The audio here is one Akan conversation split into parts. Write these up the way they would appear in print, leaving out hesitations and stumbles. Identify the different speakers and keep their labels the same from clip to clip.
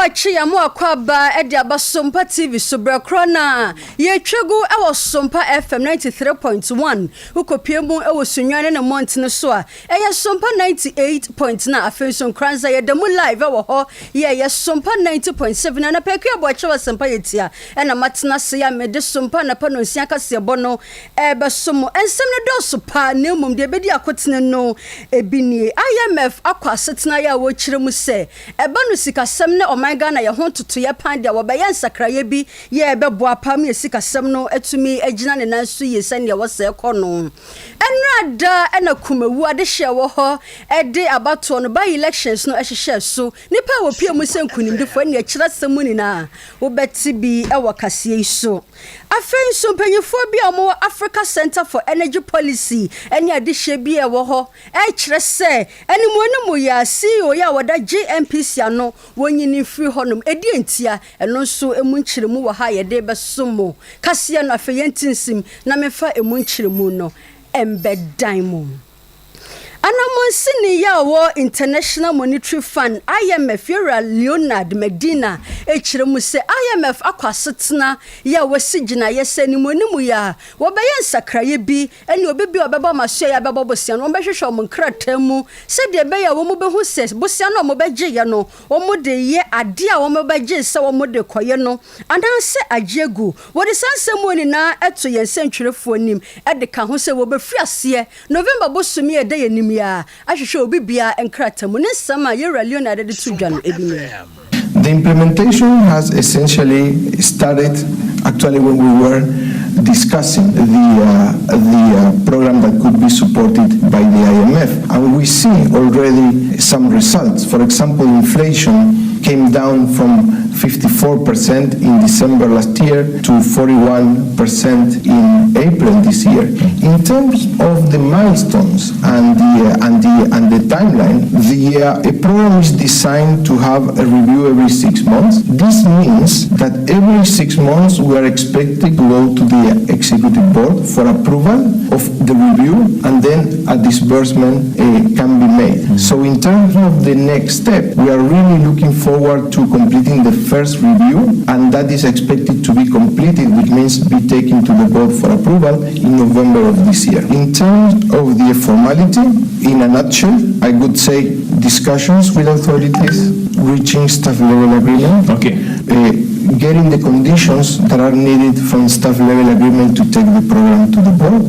Speaker 1: Achia mo akwaba e dia ba Sompa TV so brakrona ye twegu e wo Sompa FM 93.1 ukopie mu e wo sunwane ne montene so a e ye Sompa 98.9 afenso kranza ye demu live e wo ho ye Sompa 90.7 na peku abo ache wo Sompa yetia e na matena se ya mede Sompa na pa no nsia kase bono e be somo ensem ne do so pa na mum de bedi akotene no ebinie IMF akwa setena ya wo kire mu se e ba no sikasem ne Ghana ye ho tutu ye pan de wo be ye nsakraye bi ye be boa pam ye sikasem no atumi agina ne nanso ye sane wo se kono enrada ena kumewu ade hye wo ho e de abato no by elections no ehye so nipa wo pie mu senkunimdifo ne akira semu ni na wo beti bi e wo kase so afen so mpanyefo bi omo Africa Center for Energy Policy ene ade hye bi e wo ho e kire se eni mu ya CEO ya wada JMPC ano wonyini free honum edi entia eno nso emu nkyiremu wo ha ye de besomo kase no afeyentinsim na mefa emu nkyiremu no embedan mu Anamonsini ya wo International Monetary Fund IMF Yura Leonard Medina echiremu se IMF akwasetena ya wasigina yese ni monimu ya wobaye nsakraye bi eni obibi obeba maso ya beba bosia no behwehwe mo nkratam se de be ya wo mo behu se bosia no mo beje ye no wo mo de ye ade a wo mo beje se wo mo de koye no andanse agiegu wo de sansemu ni na eto yense ntwerefo nim e de ka ho se wo be fiase November bosumi e de ye ya ahwehwe obibia enkratamu ne sama Yura Leonard de tudwan ebini.
Speaker 2: The implementation has essentially started actually when we were discussing the program that could be supported by the IMF, and we see already some results. For example, inflation came down from 54% in December last year to 41% in April this year. In terms of the milestones and the timeline, the program is designed to have a review every 6 months. This means that every 6 months we are expected to go to the executive board for approval of the review, and then a disbursement can be made. So in terms of the next step, we are really looking forward to completing the first review, and that is expected to be completed, which means be taken to the board for approval in November of this year. In terms of the formality, in a nutshell, I would say discussions with authorities, reaching staff level agreement, getting the conditions that are needed from staff level agreement to take the program to the board.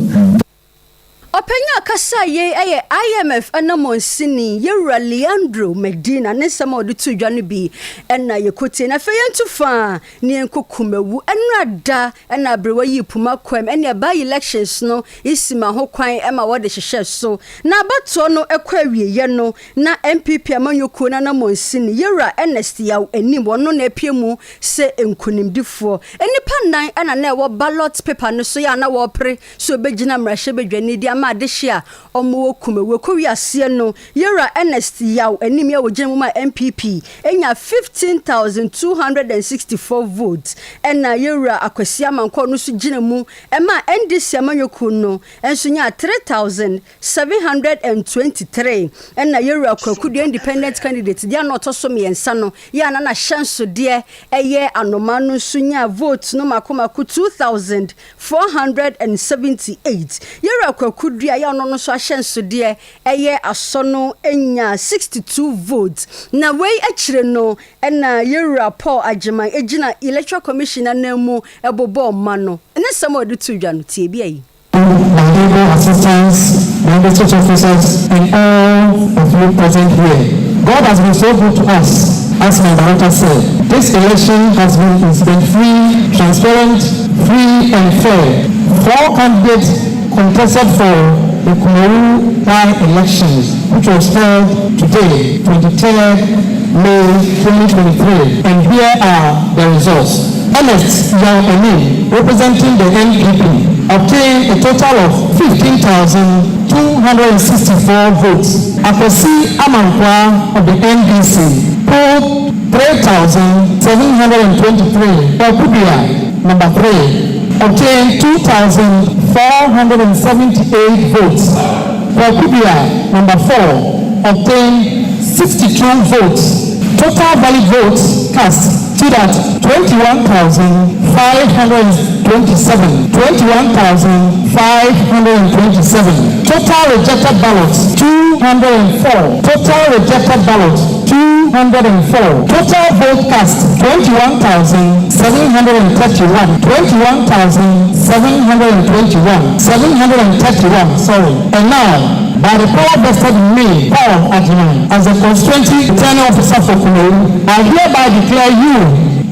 Speaker 1: Openya kasa ye IMF anamonsini Yura Leandro Medina ne sama odi tudwane bi ena yekote na feyentu fa ne enkokumewu enrada ena brewa yipuma kwem ena by elections no isima ho kwan ema wode hyehye so na abato no ekwawie ye no na MPP amanyoko na namonsini Yura Ernest yaw enim wono na epiemu se enkunimdifo enipa nan ena na ewo ballot paper no so ya na wo pre so begina mrahye bedwane di adehia omo kumewe kowiase no Yura Ernest yaw enim ya wogemu ma MPP enya 15,264 votes ena Yura Akwasi manko no so ginemu ema NDC amanyoko no enso nya 3,723 ena Yura Kwakudu independent candidate dia no toso miensa no ya na hyenso de eye anoma no so nya vote no makomako 2,478 Yura Kwakudu ya no so ahyenso de eye asono enya 62 votes na wei akire no ena Yura Paul Agema egina electoral commissioner namu ebobo ma no ene samo de tudwa no tie bi ayi assistants, legislative officers, and all of you present here. God has been so good to us, as my director said. This election has been incident-free, transparent, free, and fair. 4 candidates contested for the Kumeru by-elections, which was held today, 23rd May 2023. And here are the results. Ernest Yaw Enim, representing the NPP, obtained a total of 15,264 votes. Akwasi Amankwa of the NDC polled 3,723. Wakubia, number 3, obtained 2,478 votes. Wakubia, number 4, obtained 62 votes.
Speaker 3: Total valid votes cast stood at 21,527. 21,527. Total rejected ballots 204. Total rejected ballots 204. Total vote cast 21,731. 21,731. 731. Sorry. And now, by the power vested in me, Paul Adjiman, as the constituency returning officer for Kumewu, I hereby declare you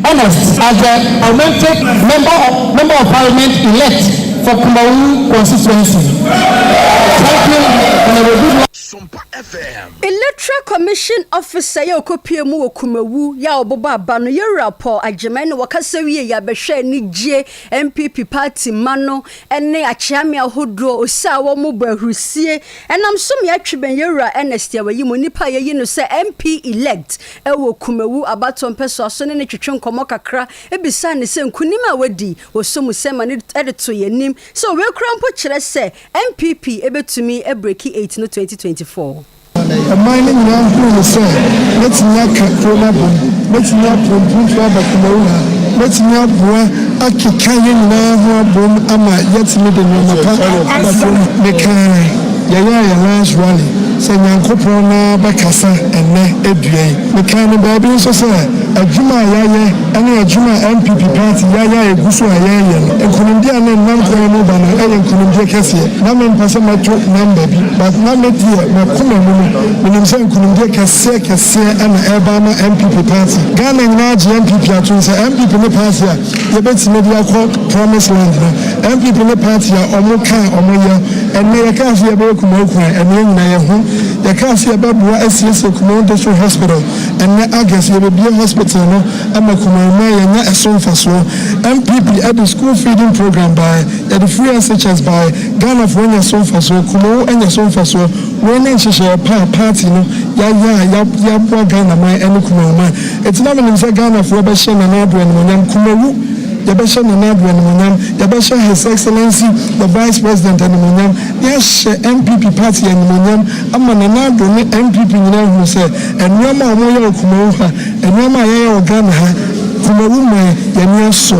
Speaker 3: honest as the augmented member of parliament elect for Kumewu constituency. Thank you, and I will do
Speaker 4: Sompa FM.
Speaker 1: Electoral Commission Officer ya okopie mu okumawu ya oboba abano ye rapport agyemen wakasa wie ya behwe ni gye MPP party mano ene achiame ahodo osa wo mu bahusie enam som ya tweben yewura Ernest ya wayi mu nipa ye yi no se MP elect ewo okumawu abaton peso aso ne twetwe nkomo kakra ebisa ne se nkunima wadi osom sema ne edito yanim so we krampo kire se MPP ebetumi ebreki 8 no 2024.
Speaker 2: Mining now who say let's not control let's not put let's not Akikayan now boom ama yet made the last rally. Say Yankopona Bakasa and Edway. The kind of baby so say a Juma Yaya and a Juma MPP party Yaya Gusu Yayan and Kundia and Namko Bana and Kundia Cassia. Naman Pasama took number, but not met here, Makuma when I'm saying Kundia Cassia and Alabama MPP party. Ghana and large MPP say MPP in the party, the best media called Promised Land. MPP in the party are Omoka Omoya and Mayaka Kumokwa and Yen. The Cassia Babua SCS Command District Hospital and August will be a hospital and Makumaya and Sompa MPP at the school feeding program by the free SHS by Ghana for your Sompa Kumo and your Sompa when they share party ya Ghana my and Kumoma. It's not in Ghana for Bashan and Abu and Monam Kumo. Yabesha Nanadu and Munam, Yabesha His Excellency, the Vice President and Munam, yes, MPP party and Munam, Amananadu, MPP who say, and Yama Moya Kumoha, and Yama Yaya Ghana, Kumawuma, Yamia so.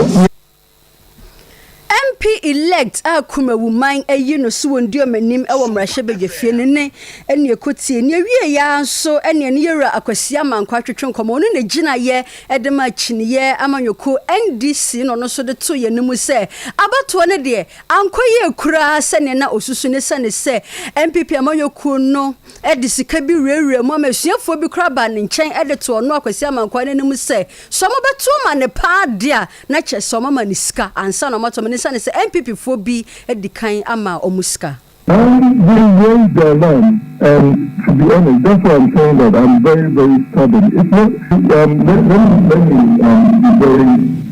Speaker 2: MP elect akumawu man ayi no so wondio manim ewo mrahye begefie ne ene ekotie ne wie ya so ene ne yera akwasi amankwa twetwe nkomo no ne gina ye edema chiniye amanyoko NDC no so de to ye nemu se abato ne de ankoye kura se ne na osusu ne se ne se MPP amanyoko no edisika bi rewre mu amasuafo bi kura ba ne nchen edeto no akwasi amankwa ne nemu se so mo beto ma ne pa dia na che so mama ne sika ansa no mato ne se MPP for be at the kind ama omuska.
Speaker 5: We raise their land, and to be honest, that's why I'm saying that I'm very, very stubborn. It's not, let me be very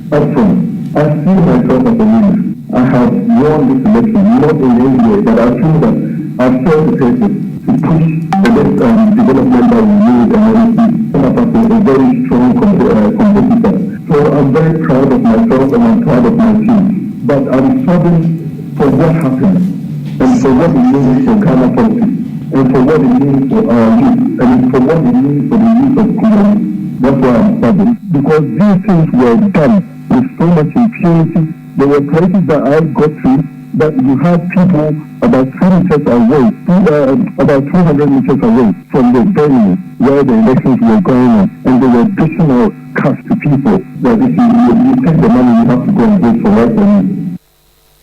Speaker 5: upfront. I see myself as a winner. I have won this election, not in any way, but I feel that I've served the purpose to push the next development that we need, and I see a very strong competitor. So I'm very proud of myself and I'm proud of my team. But I'm struggling for what happened and for what it means for Ghana politics and for what it means for our youth and for what it means for the youth of Kumo. That's why I'm struggling. Because these things were done with so much impunity. There were places that I got to that you had people about 2 meters away, about 200 meters away from the venue where the elections were going on, and there were additional cash to people that if you take the money, you have to go and vote for right.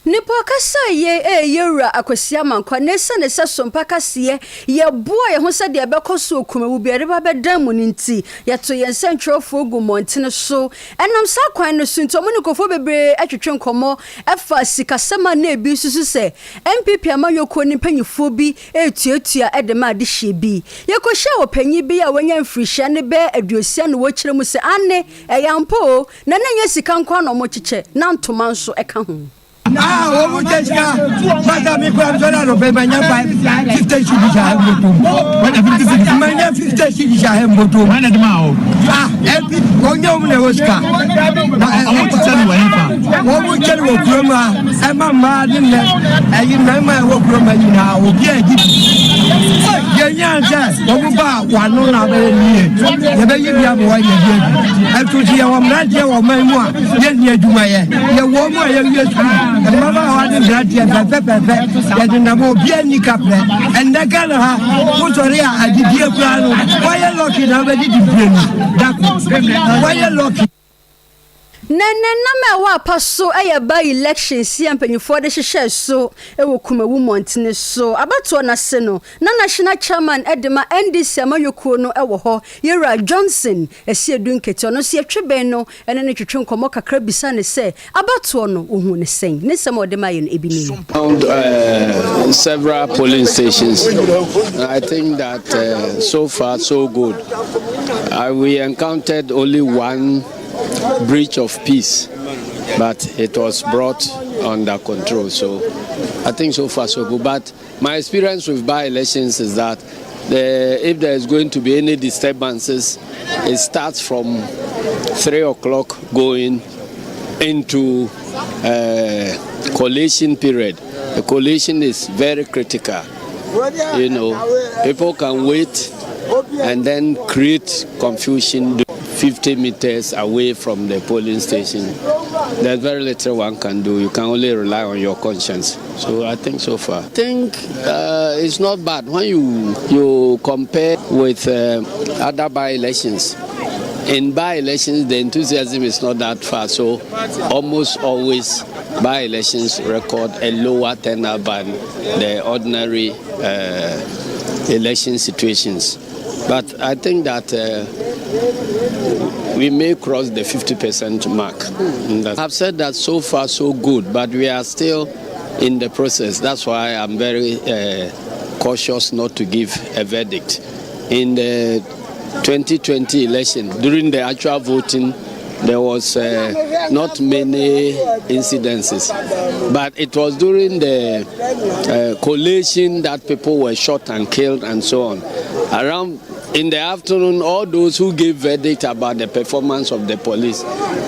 Speaker 1: Nipo kasa ye yewura akwasi amankwa nesa ne Sompa kase ye boa ye ho se de bekoso okumawu biere ba bedam mu nti ye to ye nsentwofo ogu montene so enam sa kwan no sunto mo ne kofo bebre atwetwe nkomo efa sikasema na ebi susu se MPP amayoko ni panyifo bi etuatua edema de hye bi ye ko hye wo panyi bi a wanya mfirihye ne be aduosia no wo kire mu se ane eyampo na nanya sika nkwa no mo kyeche na ntoma nso eka ho.
Speaker 6: Omu teshika bata mi kwa mzona no be manya 50 shili sha mboto. Manya 50 shili sha mboto. Wana dima o. Epi onyo mu ne hoska. Omu tsani wa nifa. Omu tsani wo kroma. Ema ma dinne. Ayi na ma wo kroma ni na obi aji. Yanya, Omuba, Wanona, Yabia, and to see our Radia or Mamma, Yenya Dumaya, Yawoma, and Mama, Radia, Yadinamo, Biani Capra, and the Galaha, Motoria, I did dear plan. Why are lucky now? I did why are lucky?
Speaker 1: Na wa paso aya by election si ampanifo de hyehyɛ so e wo Kumawu Montene so abato na se no na national chairman edema NDC amayoko no e wo ho Yera Johnson esi edunkete no se yetweben no ene ne twetwe nkomo kakra bisa ne se abato no ohu ne sen ne sem odema ye no ebini
Speaker 4: several polling stations. I think that so far so good. We encountered only one breach of peace, but it was brought under control. So I think so far so good. But my experience with by-elections is that if there is going to be any disturbances, it starts from 3 o'clock going into collation period. The collation is very critical. You know, people can wait and then create confusion 50 meters away from the polling station. There's very little one can do. You can only rely on your conscience. So I think so far. I think it's not bad when you compare with other by-elections. In by-elections, the enthusiasm is not that far. So almost always by-elections record a lower turnout than the ordinary election situations. But I think that we may cross the 50% mark. I've said that so far so good, but we are still in the process. That's why I'm very cautious not to give a verdict. In the 2020 election, during the actual voting, there was not many incidences, but it was during the collation that people were shot and killed and so on. Around in the afternoon, all those who gave verdict about the performance of the police,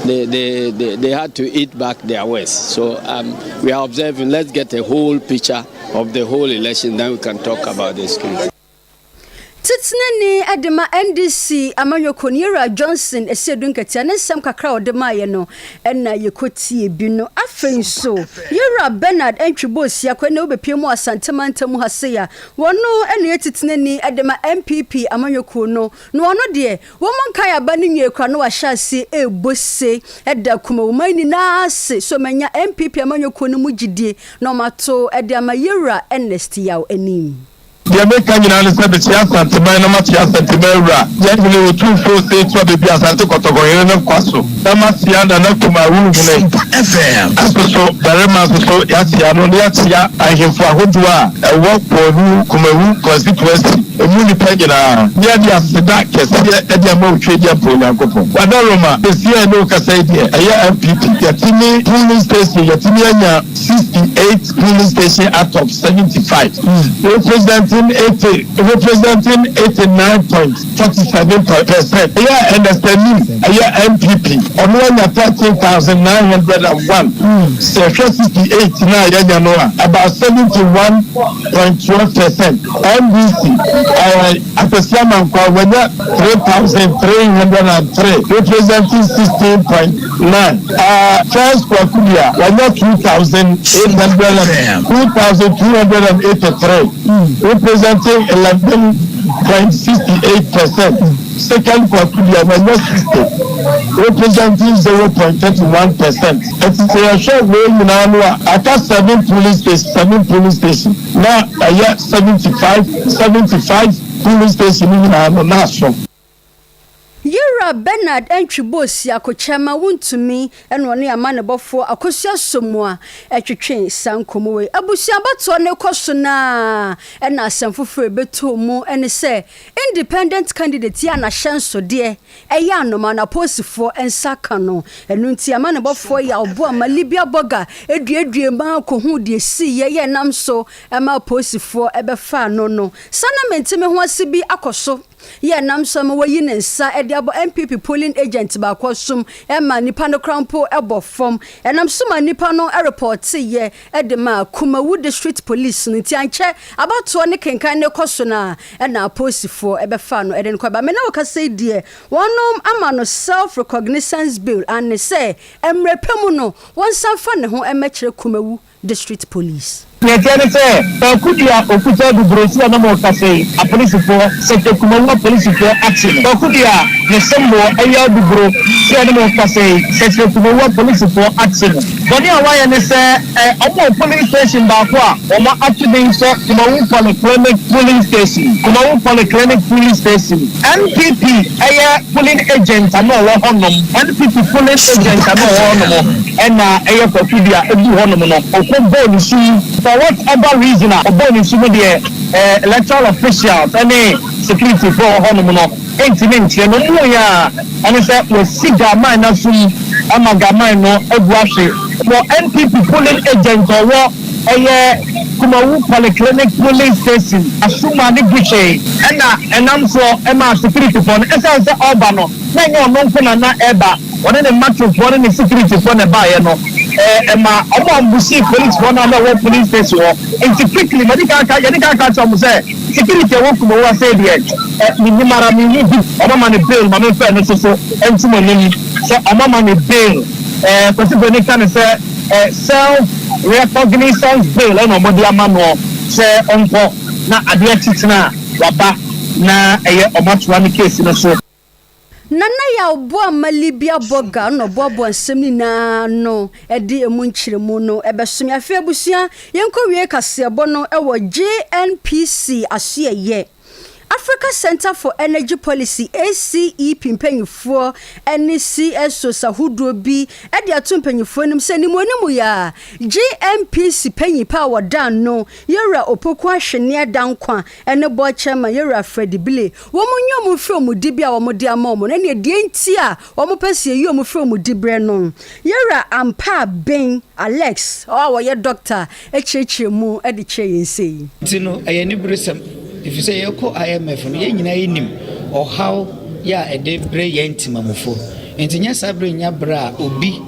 Speaker 4: they had to eat back their words. So we are observing. Let's get a whole picture of the whole election, then we can talk about this case.
Speaker 1: Titnani adema NDC amayoko Yera Johnson esedunkete ne sem kakra odema ye no na yekotie bi no afen so Yera Bernard Entwibosi akwane obepiem asantemantam haseya wono ene titnani adema MPP amayoko no ono de wo monkan aba ne nyekra no wahase ebose eda Kumawu mani na ase so manya MPP amayoko no mugidie no mato ede ama Yera Ernest yaw anim.
Speaker 3: The American United States and the Manamatia Santimera, generally with 2 full states of the Piazza Cotogoyan and Quasso, Damasia and Kumawu FM. As so, Barema, so Yatia, Yatia, I have for Hudua, a work for Kumawu constituency, a Munipagina, near the Asidak, Ediamo, Tradia Polacopo. Wadaroma, the Sia no Casadia, a year MPP, Yatini, polling station, Yatiniana, 68 polling station out of 75. Representing 89.47%. Yeah, and the MPP on 13,901. Section 68 now, about 71.12%. NBC at the Siaman when 3,303, representing 16.9. First Kwakudia, when 2,283. Representing 11.68%. Second Kwakudia, when 60, representing 0.31%. It's a short way in Anua. I got 7 police stations. Now I have 75 police stations in Anua.
Speaker 1: Yera Bernard Entwibosi akochama wuntumi eno ne amanebofo akosua somua etwetwe sankomowe abusia bato ne koso na ena asamfofo beto mu ene se independent candidate ya na hyenso de eya anoma na posifo ensaka no enu nti amanebofo ya obo amalibia boga eduedue ma kohu de si ye nam so ema posifo ebefa no sana mentime ho asibi akoso ye nam so ma wayi ne nsa e de abo MPP polling agent ba kwosum e ma nipa no krampo e bo fom enam so ma nipa no e report ye e de ma Kumawu district police no ti anche abato ne kenkan ne koso na e na posifo e be fa no e de ko ba me na wo ka say die wonom ama no self recognizance bill and say emrepemu no won sanfa ne ho e mekire Kumawu district police.
Speaker 3: Yɛtɛne sɛ Okudia okuta dubrosi na mo kase a policefoɔ sɛ Kumawu policefoɔ action Okudia ne sembo ɛyɛ dubro sɛ na mo kase sɛ Kumawu policefoɔ action bɔne a wayɛ ne sɛ ɔmo police station baako a ɔmo atwene sɛ Kumawu polyclinic police station Kumawu polyclinic police station NPP ɛyɛ polling agent na ɔwɔ hɔnom NPP polling agent na ɔwɔ hɔnom ɛna ɛyɛ Okudia ebu hɔnom no ɔkɔ bɔɔlu su for whatever reason oboni sumo de electoral officials any security for hono no entiment ye no mu ya ani say we siga man na sum amaga man no ebuahwe for NPP polling agent owo Kumawu polyclinic police station asuma ni buche enam so ema security for no esa say oba no na nye ono nko na eba one ne match for ne security for ne ba ye no ema ambusi police for na police station and quickly medical chom say security wo Kumawu say there minimara mini omo ne bail ma me fa no so entimo nim say omo ne bail possible ne kan say self recognition bill and omodi amano say onko na ade titina waba na omatwa ne case no so
Speaker 1: Nana ya obo amalibia boga no bobo nsem ni na no e de emu nkyiremu no ebesumi afi abusua yenko wie kasebo no e wo JNPC asoye Africa Center for Energy Policy ACE pimpanyifo NCSO sahudo bi e de atompanyifo nim se nimonimu ya GMPC panyipa wadan no yera opoku ahwene adankwa ene bo chema yera Fred Bile wo munyo mu fro mu dibia wo de amom na ne die nti a wo mo pese yi mu fro mu dibre no yera ampa ben Alex wo ye doctor e chechire mu e de che yensei
Speaker 7: tino ayani bresam if you say yoko IMF no ye nyina yenim or how ya e de bre yentimamofo entinya sabre nya bra obi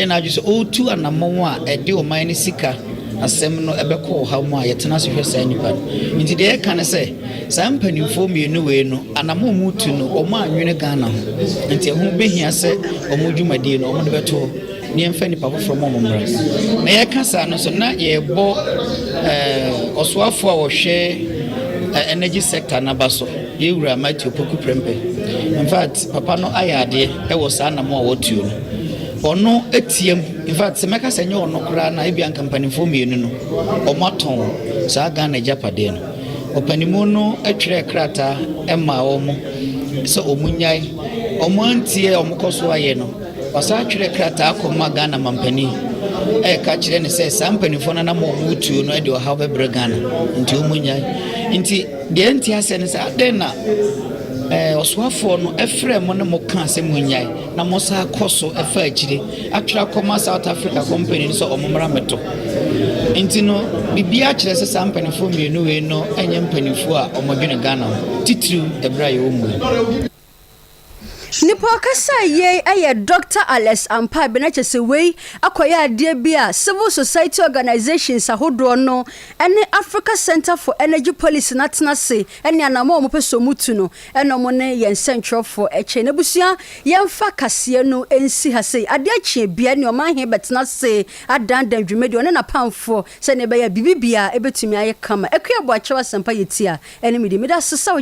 Speaker 7: na adwo o tu anamon a e de o man sika asem no ebekọ ha mu a yetena so hwesa nipa nti de e kan se sampanimfo mienu we no anamon mu tu no o ma anwene Ghana ho nti ho behia se o mu dwumade no o mo beto ni emfa nipa fo from omomra na ye kasa no so na ye bo oswafo a wo hwe energy sector na baso ye wura Matthew Poku Prempe in fact papa no ayade e wo sa na mo wotuo no ono etiem in fact se meka senye ono kura na ebia company fo mienu no o maton sa Ghana Japade no opanimu no atwere krata e ma wo mo so omunyai omo antie omo koso aye no wasa atwere krata akoma Ghana mampani e ka kire ne se sampani fo na mo mutuo no e de o ha bebre Ghana nti omunyai nti de nti ase ne sa den na oswafo no efre mo ne mo kan se munyai na mo sa koso efa akire atwera koma South Africa company so omomra meto nti no bibia kire se sampani fo mienu we no enye mpanifo a omodwene Ghana titru ebra ye omu
Speaker 1: Nipo kasa ye aye Dr. Alex Ampa benachese wei akoya ade bia civil society organizations ahodo no ene Africa Center for Energy Policy natena se ene anamo mo peso mutu no eno mo ne yen central for eche ne busua yemfa kase no ensi ha se ade ache bia ne o man he betena se adandan dwumedi one na pamfo se ne be ya bibibia ebetumi aye kama ekuya bo achewa sempa yetia ene midi meda sesa